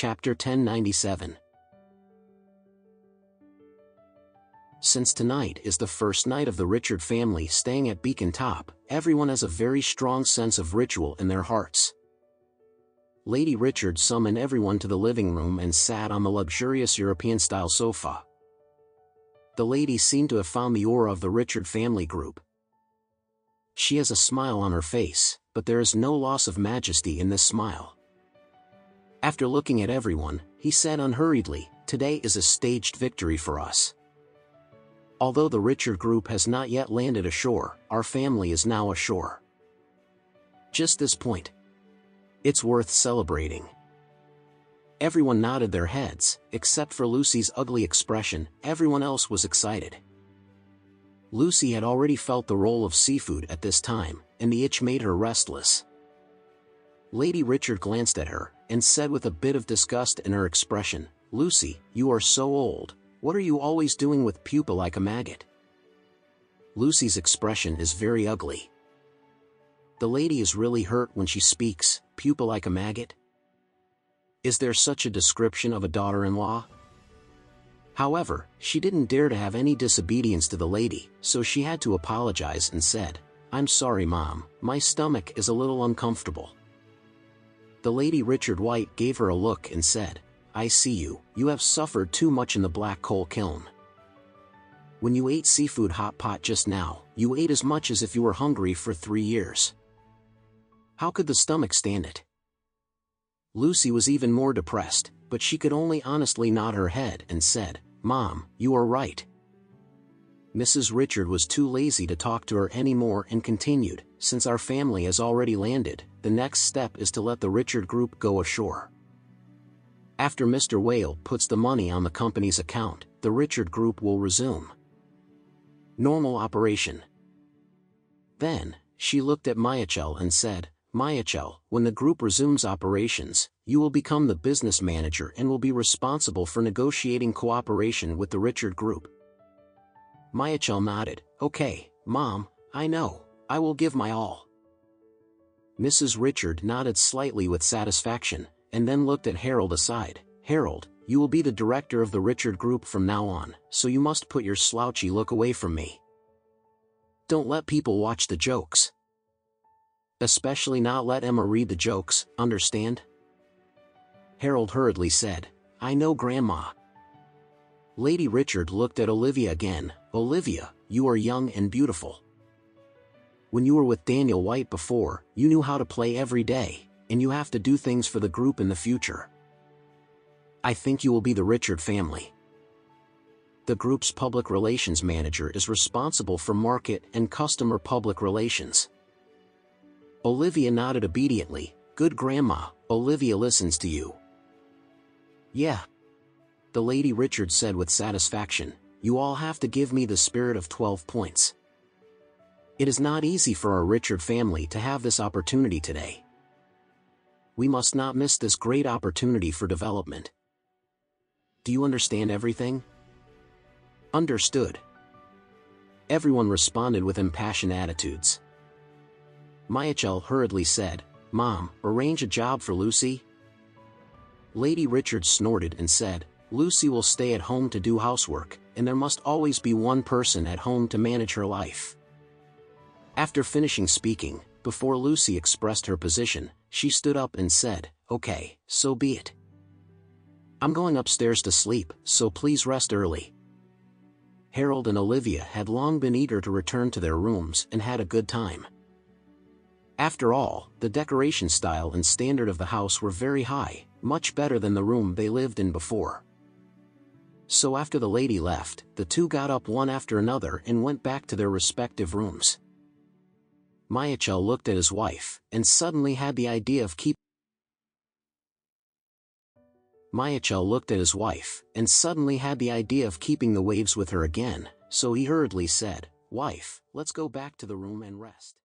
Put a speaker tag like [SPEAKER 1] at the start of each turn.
[SPEAKER 1] Chapter 1097. Since tonight is the first night of the Richard family staying at Beacon Top, everyone has a very strong sense of ritual in their hearts. Lady Richard summoned everyone to the living room and sat on the luxurious European-style sofa. The lady seemed to have found the aura of the Richard family group. She has a smile on her face, but there is no loss of majesty in this smile. After looking at everyone, he said unhurriedly, "Today is a staged victory for us. Although the Richard group has not yet landed ashore, our family is now ashore. Just this point. It's worth celebrating." Everyone nodded their heads, except for Lucy's ugly expression. Everyone else was excited. Lucy had already felt the roll of seafood at this time, and the itch made her restless. Lady Richard glanced at her, and said with a bit of disgust in her expression, "Lucy, you are so old. What are you always doing with pupa like a maggot?" Lucy's expression is very ugly. The lady is really hurt when she speaks, pupa like a maggot. Is there such a description of a daughter-in-law? However, she didn't dare to have any disobedience to the lady, so she had to apologize and said, "I'm sorry, Mom, my stomach is a little uncomfortable." The Lady Richard White gave her a look and said, "I see you, you have suffered too much in the black coal kiln. When you ate seafood hot pot just now, you ate as much as if you were hungry for 3 years. How could the stomach stand it?" Lucy was even more depressed, but she could only honestly nod her head and said, "Mom, you are right." Mrs. Richard was too lazy to talk to her anymore and continued, "Since our family has already landed, the next step is to let the Richard group go ashore. After Mr. Whale puts the money on the company's account, the Richard group will resume normal operation." Then, she looked at Michael and said, "Michael, when the group resumes operations, you will become the business manager and will be responsible for negotiating cooperation with the Richard group." Michael nodded, "Okay, Mom, I know, I will give my all." Mrs. Richard nodded slightly with satisfaction, and then looked at Harold aside. "Harold, you will be the director of the Richard group from now on, so you must put your slouchy look away from me. Don't let people watch the jokes. Especially not let Emma read the jokes, understand?" Harold hurriedly said, "I know, Grandma." Lady Richard looked at Olivia again. "Olivia, you are young and beautiful. When you were with Daniel White before, you knew how to play every day, and you have to do things for the group in the future. I think you will be the Richard family. The group's public relations manager is responsible for market and customer public relations." Olivia nodded obediently. "Good, Grandma, Olivia listens to you." "Yeah," the Lady Richard said with satisfaction, "you all have to give me the spirit of 12 points. It is not easy for our Richard family to have this opportunity today. We must not miss this great opportunity for development. Do you understand everything?" "Understood." Everyone responded with impassioned attitudes. Michael hurriedly said, "Mom, arrange a job for Lucy." Lady Richard snorted and said, "Lucy will stay at home to do housework, and there must always be one person at home to manage her life." After finishing speaking, before Lucy expressed her position, she stood up and said, "Okay, so be it. I'm going upstairs to sleep, so please rest early." Harold and Olivia had long been eager to return to their rooms and had a good time. After all, the decoration style and standard of the house were very high, much better than the room they lived in before. So after the lady left, the two got up one after another and went back to their respective rooms. Michael looked at his wife, and suddenly had the idea of keeping the waves with her again, so he hurriedly said, "Wife, let's go back to the room and rest."